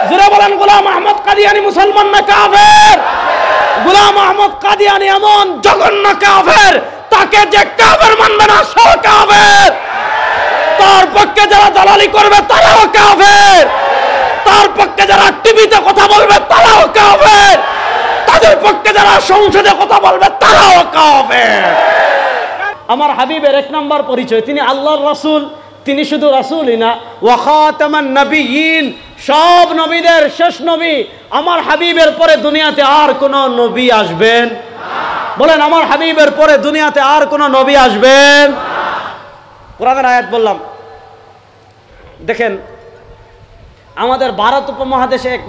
জোরে বলেন গোলাম আহমদ কাদিয়ানী মুসলমান না কাফের? গোলাম আহমদ কাদিয়ানী এমন জঘন্য কাফের, তাকে যে কাফের মানবে না সে কাফের। তার পক্ষে যারা দালালি করবে তারাও কাফের, তার পক্ষে যারা টিভিতে কথা বলবে তারাও কাফের, তাদের পক্ষে যারা সংসদে কথা বলবে তারাও কাফের। আমার হাবিবের এক নম্বর পরিচয়, তিনি আল্লাহর রাসূল। তিনি শুধু রাসূলই না, ওয়া খাতামান নবিয়্যিন, সব নবীদের শেষ নবী। আমার হাবিবের পরে দুনিয়াতে আর কোন নবী আসবেন? বলেন, আমার হাবিবের পরে দুনিয়াতে আর কোন নবী আসবেন? কোরআনের আয়াত বললাম। দেখেন, আমাদের ভারত উপমহাদেশে এক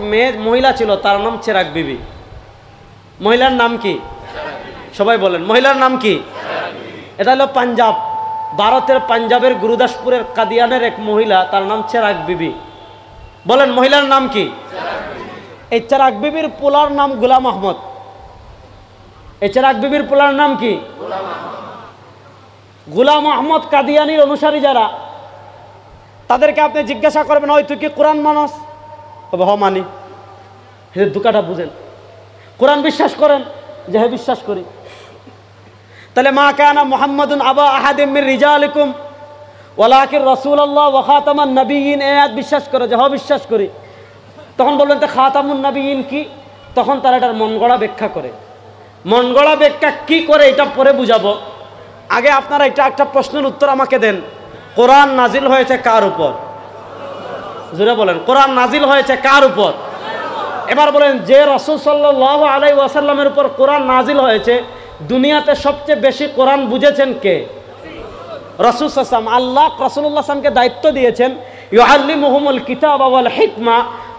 মহিলা ছিল, তার নাম চেরাগ বিবি। মহিলার নাম কি? সবাই বলেন, মহিলার নাম কি? এটা হলো পাঞ্জাব, ভারতের পাঞ্জাবের গুরুদাসপুরের কাদিয়ানের এক মহিলা, তার নাম চেরাগ বিবি। বলেন, মহিলার নাম কি? এই চেরাগ বিবির পোলার নাম গোলাম আহমদ। এই চেরাগ বিবির পোলার নাম কি? গোলাম আহমদ কাদিয়ানির অনুসারী যারা, তাদেরকে আপনি জিজ্ঞাসা করবেন, ওই তুই কি কোরআন মানস? তবে হ মানি। এদের দুঃখটা বুঝেন। কোরআন বিশ্বাস করেন? যে হ্যাঁ বিশ্বাস করি। তাহলে মা কানা মুহাম্মাদুন আবা আহাদিম মির রিজালিকুম ওয়ালাকিন রাসূলুল্লাহ ওয়া খাতামান নবিয়্যিন, এই আয়াত বিশ্বাস করে? যে হ্যাঁ বিশ্বাস করি। তখন বলবেন তো খাতামুন নবিয়্যিন কি? তখন তারা এটার মন গড়া ব্যাখ্যা করে। মন গড়া ব্যাখ্যা কি করে এটা পরে বুঝাবো। আগে আপনারা এটা একটা প্রশ্নের উত্তর আমাকে দেন, কোরআন নাজিল হয়েছে কার উপর? জোরে বলেন, কোরআন নাজিল হয়েছে কার উপর? এবার বলেন, যে রাসূল সাল্লাল্লাহু আলাইহি ওয়াসাল্লামের উপর কোরআন নাজিল হয়েছে, দুনিয়াতে সবচেয়ে বেশি কোরআন বুঝেছেন কে? রাসূল সাল্লাল্লাহু আলাইহি ওয়াসাল্লাম। আল্লাহ রাসূলুল্লাহ সাল্লাল্লাহু আলাইহি ওয়াসাল্লামকে দায়িত্ব দিয়েছেন, ইউআল্লিমুহুমুল কিতাবা ওয়াল হিকমা।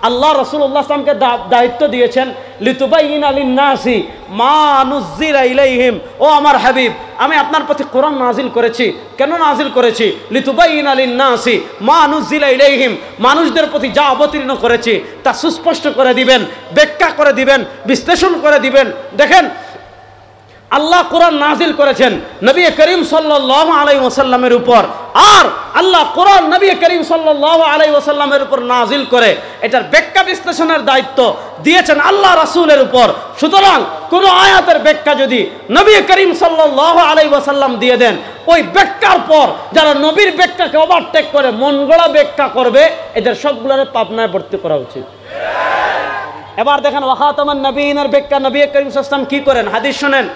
আল্লাহ রাসূলুল্লাহ সাল্লাল্লাহু আলাইহি ওয়াসাল্লামকে দায়িত্ব দিয়েছেন, লিতুবাইয়িনা লিন-নাসি মা নুযিলা ইলাইহিম। ও আমার হাবিব, আমি আপনার প্রতি কোরআন নাজিল করেছি। কেন নাজিল করেছি? লিতুবাইয়িনা লিন-নাসি মা নুযিলা ইলাইহিম, মানুষদের প্রতি যা অবতীর্ণ করেছি তা সুস্পষ্ট করে দিবেন, ব্যাখ্যা করে দিবেন, বিশ্লেষণ করে দিবেন। দেখেন, আল্লাহ কোরআন নাজিল করেছেন নবী করিম সাল্লাল্লাহু আলাইহি ওয়াসাল্লামের উপর, আর আল্লাহ কোরআন নবী করিম সাল্লাল্লাহু আলাইহি ওয়াসাল্লামের উপর নাজিল করে এটার ব্যাখ্যা বিশ্লেষণের দায়িত্ব দিয়েছেন আল্লাহ রাসূলের উপর। সুতরাং কোন আয়াতের ব্যাখ্যা যদি নবী করিম সাল্লাল্লাহু আলাইহি ওয়াসাল্লাম দিয়ে দেন, ওই ব্যাখ্যার পর যারা নবীর ব্যাখ্যাকে ওভারটেক করে মন গড়া ব্যাখ্যা করবে, এদের সবগুলোর পাপনায় ভর্তি করা উচিত। এবার দেখেন, ওয়া খাতামান নবিয়্যিনের ব্যাখ্যা নবী করিম সাল্লাল্লাহু আলাইহি ওয়াসাল্লাম কি করেন? হাদিস শুনেন।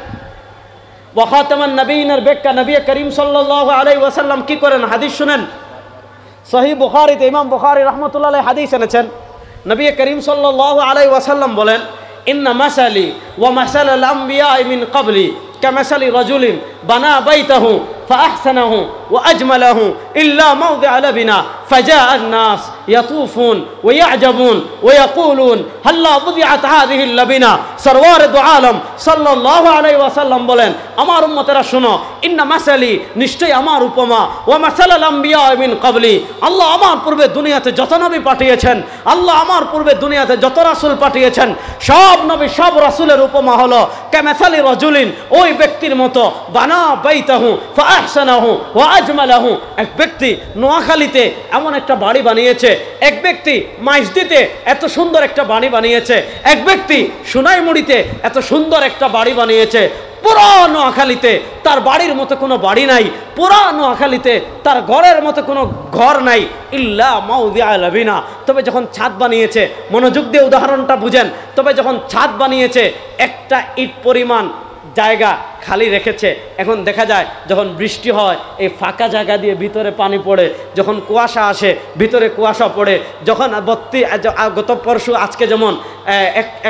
ওয়া খাতামান নবিয়্যিনের ব্যাখ্যা নবী করিম সাল্লাল্লাহু আলাইহি ওয়াসাল্লাম কি করেন? হাদিস শুনেন। সহিহ বুখারীতে ইমাম বুখারী রাহমাতুল্লাহ আলাইহি হাদিস এনেছেন। নবী করিম সাল্লাল্লাহু আলাইহি ওয়াসাল্লাম বলেন, ইন্না মাসালি ওয়া মাসালাল আমবিয়া মিন ক্বাবলি কামাসালি রাজুলিন বানা বাইতাহু فأحسنه وأجمله إلا موضع لبنا فجاء الناس يطوفون ويعجبون ويقولون هلا وضعت هذه اللبنة سرور دو عالم صلى الله عليه وسلم বলেন, আমার উম্মতেরা শুনো, ইন্না মাসালি, নিশ্চয়ই আমার উপমা, ওয়া মাসালাল আমবিয়া মিন ক্বাবলি, আল্লাহ আমার পূর্বে দুনিয়াতে যত নবী পাঠিয়েছেন, আল্লাহ আমার পূর্বে দুনিয়াতে যত রাসূল পাঠিয়েছেন, সব নবী সব রাসূলের উপমা হলো কামাসালি রাজুলিন, ওই ব্যক্তির মতো, বানা বাইতাহু ফাআহসানাহু ওয়া আজমালাহু, এক ব্যক্তি নোয়াখালীতে এমন একটা বাড়ি বানিয়েছে, এক ব্যক্তি মাইজদিতে এত সুন্দর একটা বাড়ি বানিয়েছে, এক ব্যক্তি সোনাইমুড়িতে এত সুন্দর একটা বাড়ি বানিয়েছে। পুরো নোয়াখালীতে তার বাড়ির মতো কোনো বাড়ি নাই, পুরো নোয়াখালীতে তার ঘরের মতো কোনো ঘর নাই, ইল্লা মাউদিআ লাবিনা। তবে যখন ছাদ বানিয়েছে, মনোযোগ দিয়ে উদাহরণটা বুঝেন, তবে যখন ছাদ বানিয়েছে একটা ইট পরিমাণ জায়গা খালি রেখেছে। এখন দেখা যায় যখন বৃষ্টি হয়, এই ফাঁকা জায়গা দিয়ে ভিতরে পানি পড়ে, যখন কুয়াশা আসে ভিতরে কুয়াশা পড়ে, যখন গত পরশু আজকে যেমন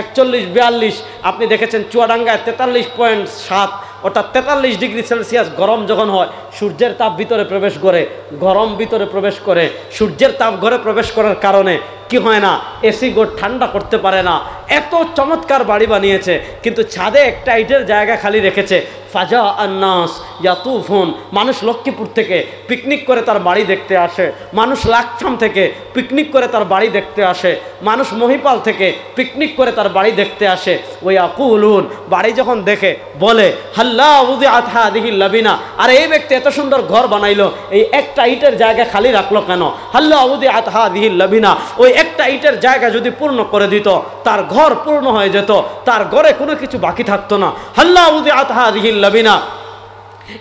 41-42 আপনি দেখেছেন চুয়াডাঙ্গায় 43.7, অর্থাৎ 43 ডিগ্রি সেলসিয়াস গরম যখন হয়, সূর্যের তাপ ভিতরে প্রবেশ করে, গরম ভিতরে প্রবেশ করে, সূর্যের তাপ ঘরে প্রবেশ করার কারণে কি হয় না, এসি ঘর ঠান্ডা করতে পারে না। এত চমৎকার বাড়ি বানিয়েছে, কিন্তু ছাদে একটা ইটের জায়গা খালি রেখেছে। ফাজা আন্নাস ইয়াতুফুন, মানুষ লক্ষ্মীপুর থেকে পিকনিক করে তার বাড়ি দেখতে আসে, মানুষ লাকসাম থেকে পিকনিক করে তার বাড়ি দেখতে আসে, মানুষ মহিপাল থেকে পিকনিক করে তার বাড়ি দেখতে আসে। ওই ইয়াকুলুন, বাড়ি যখন দেখে বলে, হাল্লা উযিআত হাযিহিল লাবিনা, আর এই ব্যক্তি এত সুন্দর ঘর বানাইলো, এই একটা ইটের জায়গা খালি রাখলো কেন? হাল্লা উযিআত হাযিহিল লাবিনা, ওই একটা ইটের জায়গা যদি পূর্ণ করে দিত, তার ঘর পূর্ণ হয়ে যেত, তার ঘরে কোনো কিছু বাকি থাকতো না। হাল্লা উযিআত হাযিহিল লাবিনা,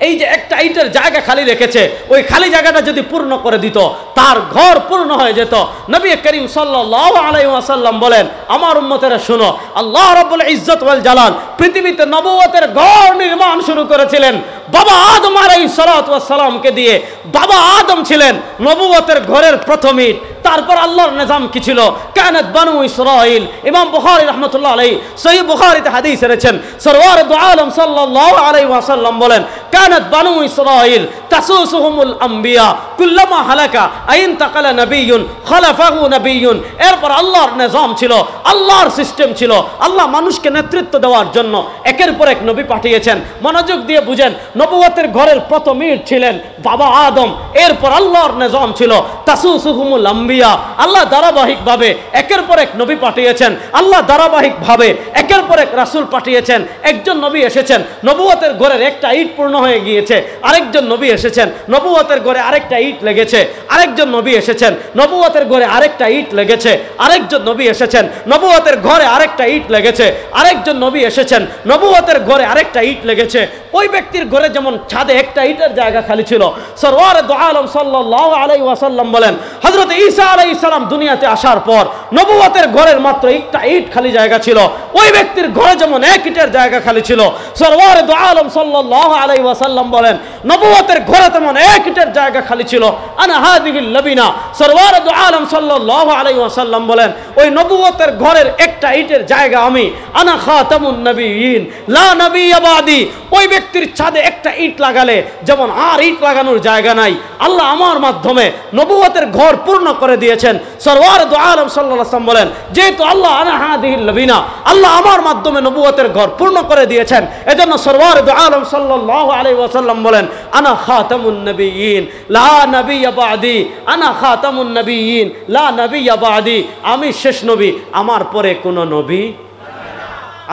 এই যে একটা ইটের জায়গা খালি রেখেছে, ওই খালি জায়গাটা যদি পূর্ণ করে দিত, তার ঘর পূর্ণ হয়ে যেত। নবী করিম সাল্লাল্লাহু আলাইহি ওয়াসাল্লাম বলেন, আমার উম্মতেরা শুনো, আল্লাহ রাব্বুল ইজ্জত ওয়াল জালাল পৃথিবীতে নবুয়তের ঘর নির্মাণ শুরু করেছিলেন বাবা আদম আলাইহিস সালাতু ওয়াস সালামকে দিয়ে। বাবা আদম ছিলেন নবুয়তের ঘরের প্রথম ইট। তারপর আল্লাহর নিজাম কি ছিল? কানাত বানু ইসরাঈল। ইমাম বুখারী রাহমাতুল্লাহ আলাইহি সহিহ বুখারীতে হাদিস এনেছেন, সরওয়ার দু আলম সাল্লাল্লাহু আলাইহি ওয়াসাল্লাম বলেন, কানাত বানু ইসরাঈল তাসুসুহুমুল আম্বিয়া কুল্লামা হালাকা আইন তাকালা নবিয়্যুন খালাফাহু নবিয়্যুন। এরপর আল্লাহর নিজাম ছিল, আল্লাহর সিস্টেম ছিল। আল্লাহ মানুষকে নেতৃত্ব দেওয়ার জন্য একের পর এক নবী পাঠিয়েছেন। মনোযোগ দিয়ে বুঝেন, নবুয়তের ঘরের প্রথম ইট ছিলেন বাবা আদম। এরপর আল্লাহর নিজাম ছিল তাসুসুহুমুল আম্বিয়া। আল্লাহ ধারাবাহিকভাবে একের পর এক নবী পাঠিয়েছেন। আল্লাহ ধারাবাহিকভাবে একের পর এক রাসূল পাঠিয়েছেন। একজন নবী এসেছেন, নবুয়তের ঘরের একটা ইট পূর্ণ হয়ে গিয়েছে। আরেকজন নবী এসেছেন, নবুয়তের ঘরে আরেকটা ইট লেগেছে। আরেকজন নবী এসেছেন, নবুয়তের ঘরে আরেকটা ইট লেগেছে। আরেকজন নবী এসেছেন, নবুয়তের ঘরে আরেকটা ইট লেগেছে। আরেকজন নবী এসেছেন, নবুয়তের ঘরে আরেকটা ইট লেগেছে। ওই ব্যক্তির ঘরে যেমন ছাদে একটা ইটের জায়গা খালি ছিল, সরওয়ার দু আলম সাল্লাল্লাহু আলাইহি ওয়াসাল্লাম বলেন, হযরত ঈসা আলাইহিস সালাম দুনিয়াতে আসার পর নবুয়তের ঘরের মাত্র একটা ইট খালি জায়গা ছিল। ওই ব্যক্তির ঘরে যেমন এক ইটের জায়গা খালি ছিল, সরওয়ার দু আলম সাল্লাল্লাহু আলাইহি ওয়াসাল্লাম বলেন, নবুয়তের ঘরে তেমন এক ইটের জায়গা খালি ছিল। আনা হাযিহিল লাবিনা। সরওয়ার দু আলম সাল্লাল্লাহু আলাইহি ওয়াসাল্লাম বলেন, ওই নবুয়তের ঘরের একটা ইটের জায়গা আমি। আনা খাতামুন নবিয়্যিন লা নবিয়্য বাদি। ওই ব্যক্তির ছাদে একটা ইট লাগালে যেমন আর ইট লাগানোর জায়গা নাই, আল্লাহ আমার মাধ্যমে নবুয়তের ঘর পূর্ণ করে দিয়েছেন। সরওয়ার দু আলম সাল্লাল্লাহু আলাইহি ওয়াসাল্লাম বলেন, যেহেতু আল্লাহ আনা হাযিহিল লাবিনা, আল্লাহ আমার মাধ্যমে নবুয়তের ঘর পূর্ণ করে দিয়েছেন, এজন্য সরওয়ার দু আলম সাল্লাল্লাহু আলাইহি ওয়াসাল্লাম বলেন, আনা খাতামুন নবিয়্যিন লা নবিয়্য বাদি। আনা খাতামুন নবিয়্যিন লা নবিয়্য বাদি। আমি শেষ নবী, আমার পরে কোনো নবী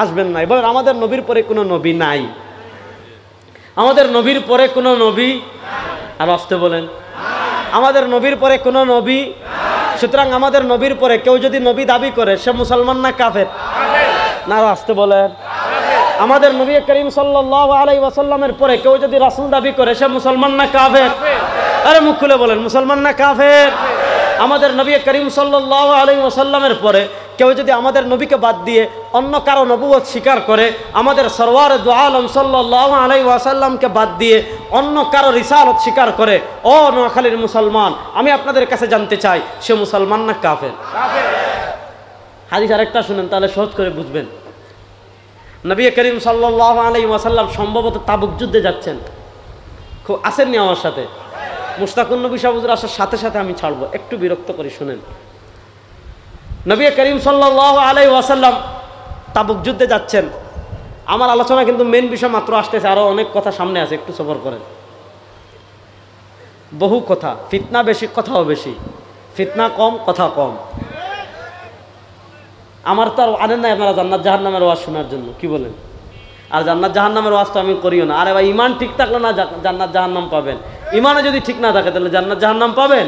আসবেন না। বলেন, আমাদের নবীর পরে কোনো নবী নাই। আমাদের নবীর পরে কোনো নবী, আর আসতে বলেন, আমাদের নবীর পরে কোনো নবী। সুতরাং আমাদের নবীর পরে কেউ যদি নবী দাবি করে, সে মুসলমান না কাফের? না, আসতে বলেন। আমাদের নবী করিম সাল্লাল্লাহু আলাইহি ওয়াসাল্লামের পরে কেউ যদি রাসূল দাবি করে, সে মুসলমান না কাফের? আরে মুখ খুলে বলেন, মুসলমান না কাফের? আমাদের নবী করিম সাল্লাল্লাহু আলাইহি ওয়াসাল্লামের পরে কেউ যদি আমাদের নবীকে বাদ দিয়ে অন্য কারো নবুয়ত স্বীকার করে, আমাদের সরওয়ার দু আলম সাল্লাল্লাহু আলাইহি ওয়াসাল্লামকে বাদ দিয়ে অন্য কারো রিসালত স্বীকার করে, ও নোয়াখালীর মুসলমান, আমি আপনাদের কাছে জানতে চাই, সে মুসলমান না কাফের? হাদিস আরেকটা শুনেন, তাহলে সহজ করে বুঝবেন। নবী করিম সাল্লাল্লাহু আলাইহি ওয়াসাল্লাম সম্ভবত তাবুক যুদ্ধে যাচ্ছেন। খুব আসেননি আমার সাথে? মুশতাকুন নবী সাহেব হুজুর আসার সাথে সাথে আমি ছাড়বো, একটু বিরক্ত করে শুনেন। নবী করিম সাল্লাল্লাহু আলাইহি ওয়াসাল্লাম তাবুক যুদ্ধে যাচ্ছেন। আমার আলোচনা কিন্তু মেন বিষয় মাত্র আসতেছে, আরো অনেক কথা সামনে আছে, একটু সবর করেন। বহু কথা, ফিতনা বেশি, কথাও বেশি। ফিতনা কম, কথা কম। আমার তো আর আনেন নাই আপনারা জান্নাত জাহান্নামের ওয়াজ শোনার জন্য, কি বলেন? আর জান্নাত জাহান্নামের ওয়াজ তো আমি করিও না। আরে ভাই, ইমান ঠিক থাকলে না জান্নাত জাহান্নাম পাবেন। ইমানে যদি ঠিক না থাকে তাহলে জান্নাত জাহান্নাম পাবেন?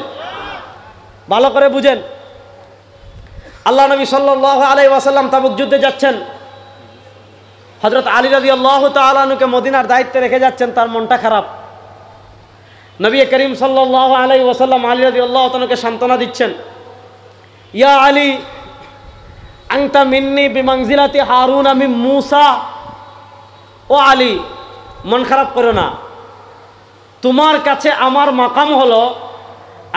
ভালো করে বুঝেন। আল্লাহ নবী সাল্লাল্লাহু আলাইহি ওয়াসাল্লাম তাবুক যুদ্ধে যাচ্ছেন। হযরত আলী রাদিয়াল্লাহু তাআলা আনহুকে মদিনার দায়িত্বে রেখে যাচ্ছেন, তার মনটা খারাপ। নবী করিম সাল্লাল্লাহু আলাইহি ওয়াসাল্লাম আলী রাদিয়াল্লাহু তাআলাকে সান্ত্বনা দিচ্ছেন, ইয়া আলী আনতা মিন্নি বিমানজিলাতি হারুন মিন মূসা। ও আলী, মন খারাপ করো না, তোমার কাছে আমার মাকাম হলো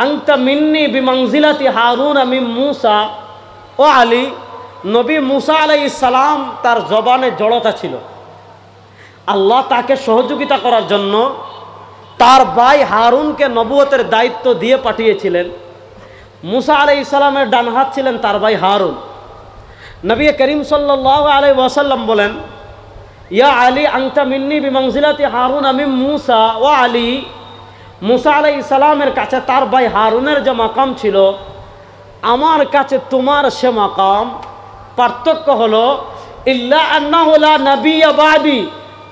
আনতা মিন্নি বিমানজিলাতি হারুন মিন মূসা। ও আলী, নবী মূসা আলাইহিস সালাম তার জবানে জড়তা ছিল। আল্লাহ তাকে সহযোগিতা করার জন্য তার ভাই হারুনকে নবুয়তের দায়িত্ব দিয়ে পাঠিয়েছিলেন। মূসা আলাইহিস সালামের ডান হাত ছিলেন তার ভাই হারুন। নবী করিম সাল্লাল্লাহু আলাইহি ওয়াসাল্লাম বলেন, ইয়া আলী আনতা মিন্নি বিমানজিলাতি হারুন মিন মূসা। ও আলী, মূসা আলাইহিস সালামের কাছে তার ভাই হারুনের যে মাকাম ছিল, আমার কাছে তোমার সে মাকাম। পার্থক্য হলো ইল্লা আন্নাহু লা নাবিয়্য বাদি।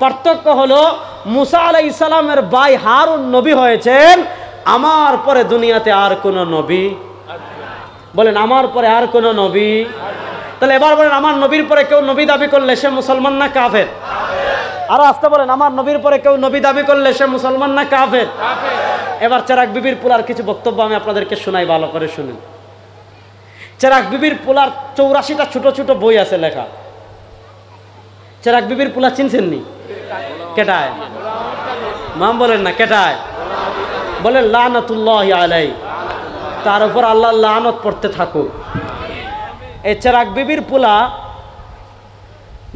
পার্থক্য হলো মূসা আলাইহিস সালামের ভাই হারুন নবী হয়েছেন, আমার পরে দুনিয়াতে আর কোনো নবী। বলেন আমার পরে আর কোন নবী? তাহলে এবার বলেন আমার নবীর পরে কেউ নবী দাবি করলে সে মুসলমান না কাফের? আরো আসতে বলেন আমার নবীর পরে কেউ নবী দাবি করলে সে মুসলমান না কাফের? এবার চেরাগ বিবির পোলার কিছু বক্তব্য আমি আপনাদেরকে শোনাই, ভালো করে শুনুন। চেরাগ বিবির পোলার 84টা ছোট ছোট বই আছে লেখা। চেরাগ বিবির পোলা চিনছেন নি? কেটায়? মাম বলেন না কেটায়? বলেন লানাতুল্লাহি আলাইহি, তার উপর আল্লাহ লানত পড়তে থাকুক। এই চেরাগ বিবির পোলা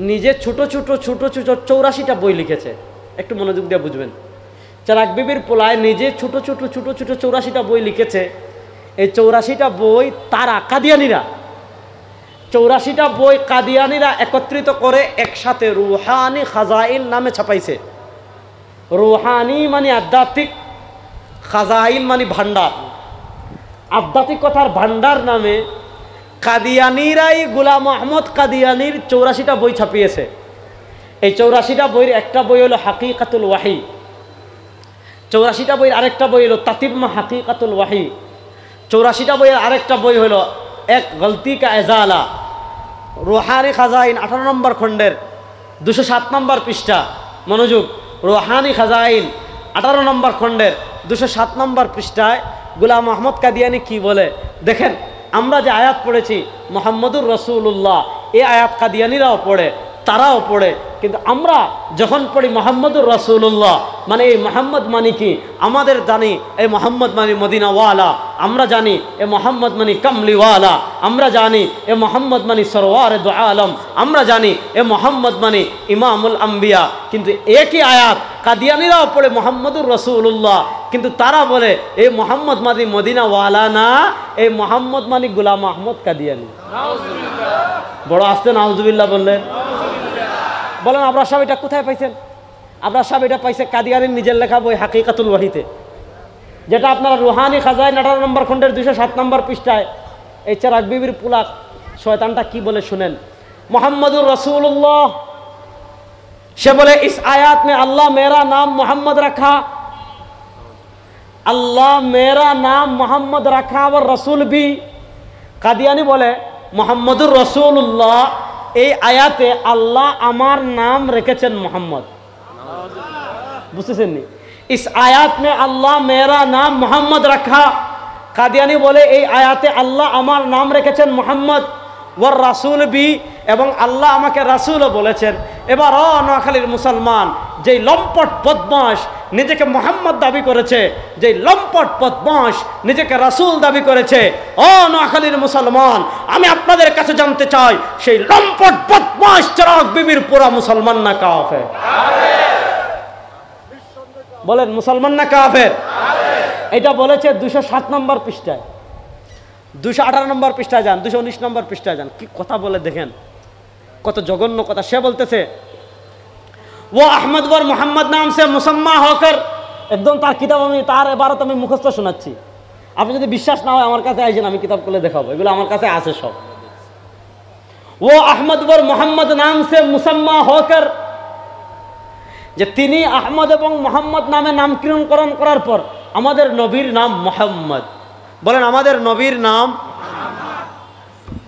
নিজে ছোট ছোট ছোট ছোট 84টা বই লিখেছে। একটু মনোযোগ দিয়ে বুঝবেন। চেরাগ বিবির পোলায় নিজে ছোট ছোট ছোট ছোট 84টা বই লিখেছে। এই 84টা বই তারা কাদিয়ানিরা 84টা বই কাদিয়ানিরা একত্রিত করে একসাথে রুহানি খাজাইল নামে ছাপাইছে। রুহানি মানে আধ্যাত্মিক, খাজাইল মানে ভান্ডার। আধ্যাত্মিক কথার ভান্ডার নামে কাদিয়ানিরাই গোলাম আহমদ কাদিয়ানির 84টা বই ছাপিয়েছে। এই 84টা বইয়ের একটা বই হলো হাকিকাতুল ওয়াহি, 84টা বইয়ের আরেকটা বই হলো তাতিম্মা হাকিকাতুল ওয়াহি, 84টা বইয়ের আরেকটা বই হলো এক গলতি কা এজালা। রুহানি খাজাইন 18 নম্বর খণ্ডের 207 নম্বর পৃষ্ঠা, মনোযোগ, রুহানি খাজাইন 18 নম্বর খণ্ডের 207 নম্বর পৃষ্ঠায় গোলাম আহমদ কাদিয়ানি কি বলে দেখেন। আমরা যে আয়াত পড়েছি মুহাম্মদুর রাসূলুল্লাহ, এই আয়াত কাদিয়ানিরাও পড়ে, তারাও পড়ে, কিন্তু আমরা যখন পড়ি মুহাম্মদুর রাসূলুল্লাহ মানে এই মুহাম্মদ মানে কি আমাদের জানি এই মুহাম্মদ মানে মদিনাওয়ালা, আমরা জানি এ মুহাম্মদ মানে কামলিওয়ালা, আমরা জানি এ মুহাম্মদ মানে সরওয়ারে দু আলম, আমরা জানি এ মুহাম্মদ মানে ইমামুল আম্বিয়া। কিন্তু একই আয়াত কাদিয়ানিরাও পড়ে মুহাম্মদুর রাসূলুল্লাহ, কিন্তু তারা বলে এই মুহাম্মদ মানে মদিনাওয়ালা না, এই মুহাম্মদ মানে গোলাম আহমদ কাদিয়ানি। বড় আস্তে নাউজুবিল্লাহ বললেন। বলেন আবরার সাহেব এটা কোথায় পাইছেন? আবরার সাহেব এটা পাইছে কাদিয়ানির নিজের লেখা বই হাকিকাতুল ওয়াহিতে, যেটা আপনারা রুহানি খাজাইন 18 নম্বর খণ্ডের 207 নম্বর পৃষ্ঠায় এই চেরাগ বিবির পোলা শয়তানটা কি বলে শুনেন। মুহাম্মদুর রাসূলুল্লাহ সে বলে इस आयत में अल्लाह मेरा नाम मोहम्मद रखा, अल्लाह मेरा नाम मोहम्मद रखा और रसूल भी। কাদিয়ানি বলে মুহাম্মদুর রাসূলুল্লাহ এই আয়াতে আল্লাহ আমার নাম রেখেছেন মোহাম্মদ। বুঝতেছেন নি? इस आयत में अल्लाह मेरा नाम मोहम्मद रखा। কাদিয়ানি বলে এই আয়াতে আল্লাহ আমার নাম রেখেছেন মোহাম্মদ, ওয়ার রাসূল বি, এবং আল্লাহ আমাকে রাসূলও বলেছেন। এবার নোয়াখালীর মুসলমান যেই লম্পট বদমাশ নিজেকে মোহাম্মদ দাবি করেছে, যেই লম্পট বদমাশ নিজেকে রাসূল দাবি করেছে, নোয়াখালীর মুসলমান আমি আপনাদের কাছে জানতে চাই সেই লম্পট বদমাশ চেরাগ বিবির পুরা মুসলমান না কাফের? বলেন মুসলমান না কাফের? এটা বলেছে 207 নম্বর পৃষ্ঠায়, 218 নম্বর পৃষ্ঠায় যান, 219 নম্বর পৃষ্ঠায় যান, কি কথা বলে দেখেন, কত জঘন্য কথা। সে বলতেছে वो अहमद वर मोहम्मद नाम से मुसम्मा होकर, একদম তার কিতাব আমি তার এবারত আমি মুখস্থ শোনাচ্ছি। আপনি যদি বিশ্বাস না হয় আমার কাছে আইসেন, আমি কিতাব খুলে দেখাবো, এগুলো আমার কাছে আছে সব। वो अहमद वर मोहम्मद नाम से मुसम्मा होकर, যে তিনি আহমদ এবং মোহাম্মদ নামে নামকরণ করার পর আমাদের নবীর নাম মোহাম্মদ। বলেন আমাদের নবীর নাম।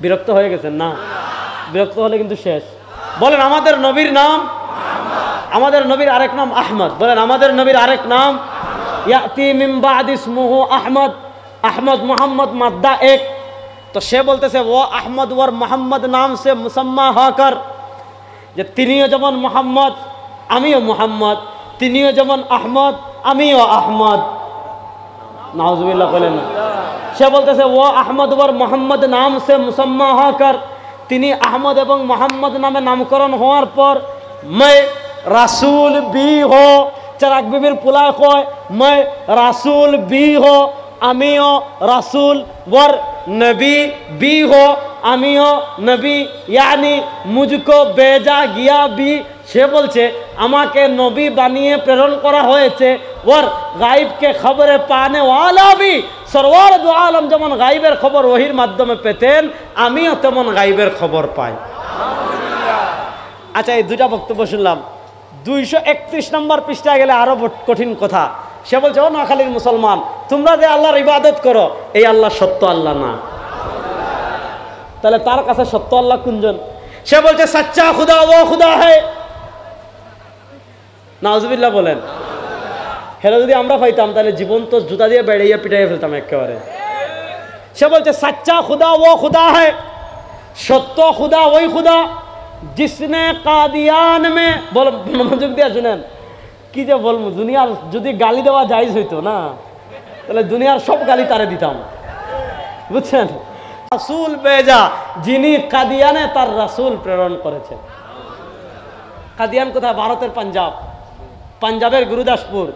বিরক্ত হয়ে গেছেন না? বিরক্ত হলে কিন্তু শেষ। বলেন আমাদের নবীর নাম, আমাদের নবীর আরেক নাম আহমদ। বলেন আমাদের নবীর আরেক নাম ইয়াতি মিন বাদ ইসমুহু আহমদ, আহমদ মোহাম্মদ মাদ্দা এক। তো সে বলতেছে ও আহমদ ওর মোহাম্মদ নাম সে মুসাম্মা হকর, যে তিনিও যেমন মোহাম্মদ আমিও মোহাম্মদ, তিনিও যেমন আহমদ আমিও আহমদ। নাউজুবিল্লাহ বলেন না। সে বলতেছে ও আহমদ ওর মোহাম্মদ নাম সে মুসাম্মা হকর, তিনি আহমদ এবং মোহাম্মদ নামে নামকরণ হওয়ার পর मैं রাসূল भी हो, চেরাগ বিবির পোলা কয় मैं রাসূল भी हो, আমিও রাসূল, ওর নবী भी हो, আমিও নবী, यानी मुझको भेजा गया भी। সে বলছে আমাকে নবী বানিয়ে প্রেরণ করা হয়েছে, ওর গায়েবকে খবরে পানে ওয়ালা भी, সরওয়ার দু আলম যেমন গায়েবের খবর ওহির মাধ্যমে পেতেন, আমিও তেমন গায়েবের খবর পাই। আচ্ছা, এই দুইটা বক্তব্য শুনলাম। 231 নম্বর পৃষ্ঠায় গেলে আরো কঠিন কথা। সে বলছে ও নোয়াখালীর মুসলমান, তোমরা যে আল্লাহর ইবাদত করো এই আল্লাহ সত্য আল্লাহ না। তাহলে তার কাছে সত্য আল্লাহ কোনজন? সে বলছে সচ্চা খুদা ও খুদা হ্যায়। নাউজুবিল্লাহ বলেন। হেরা যদি আমরা পাইতাম তাহলে জীবন্ত জুতা দিয়ে বেড়াইয়া পিটাইয়া ফেলতাম একেবারে। সে বলছে সচ্চা খুদা ও খুদা হ্যায়, সত্য খুদা ওই খুদা जिसने कादियान में बोल মনোযোগ দিয়ে শুনেন কি যে বলবো, দুনিয়ার যদি গালি দেওয়া জায়েজ হইতো না তাহলে দুনিয়ার সব গালি তারে দিতাম, বুঝছেন? রাসূল বেজা যিনি কাদিয়ানে তার রাসূল প্রেরণ করেছেন। কাদিয়ান কোথায়? ভারতের পাঞ্জাব, পাঞ্জাবের গুরুদাসপুর,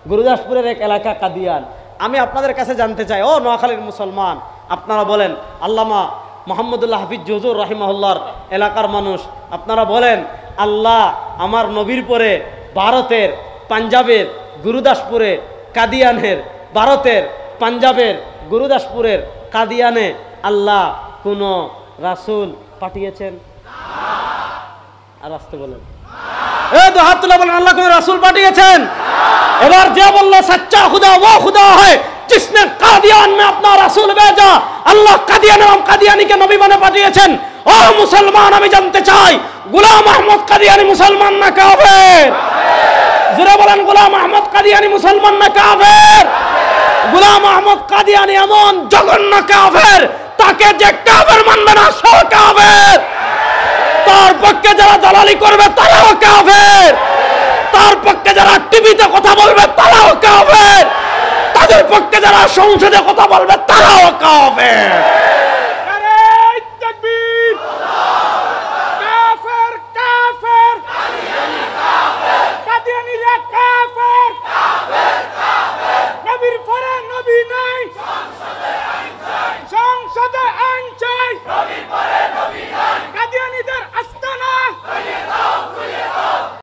গুরুদাসপুরের এক এলাকা কাদিয়ান। আমি আপনাদের কাছে জানতে চাই, ও নোয়াখালীর মুসলমান, আপনারা বলেন আল্লামা মোহাম্মদুল্লাহ হাফিজ জহুর রাহিমাহুল্লাহর এলাকার মানুষ, আপনারা বলেন আল্লাহ আমার নবীর পরে ভারতের পাঞ্জাবের গুরুদাসপুরে কাদিয়ানের, ভারতের পাঞ্জাবের গুরুদাসপুরের কাদিয়ানে আল্লাহ কোন রাসূল পাঠিয়েছেন? আর আসতে বলেন, এই তো হাত তুলে বলেন আল্লাহ কোন রাসূল পাঠিয়েছেন? এবার যে বললো সচ্চা খুদা वो खुदा है जिसने कादियान में अपना रसूल भेजा, আল্লাহ কাদিয়ান এবং কাদিয়ানীকে নবী বানিয়ে পাঠিয়েছেন। ও মুসলমান, আমি জানতে চাই গোলাম আহমদ কাদিয়ানী মুসলমান না কাফের? জোরে বলেন, গোলাম আহমদ কাদিয়ানী মুসলমান না কাফের? গোলাম আহমদ কাদিয়ানী এমন জঘন্য কাফের, তাকে যে কাফের মানবে না সে কাফের। তার পক্ষে যারা দালালি করবে তারাও কাফের, তার পক্ষে যারা টিভিতে কথা বলবে তারাও কাফের, তাদের পক্ষে যারা সংসদে কথা বলবে তারাও কাফের।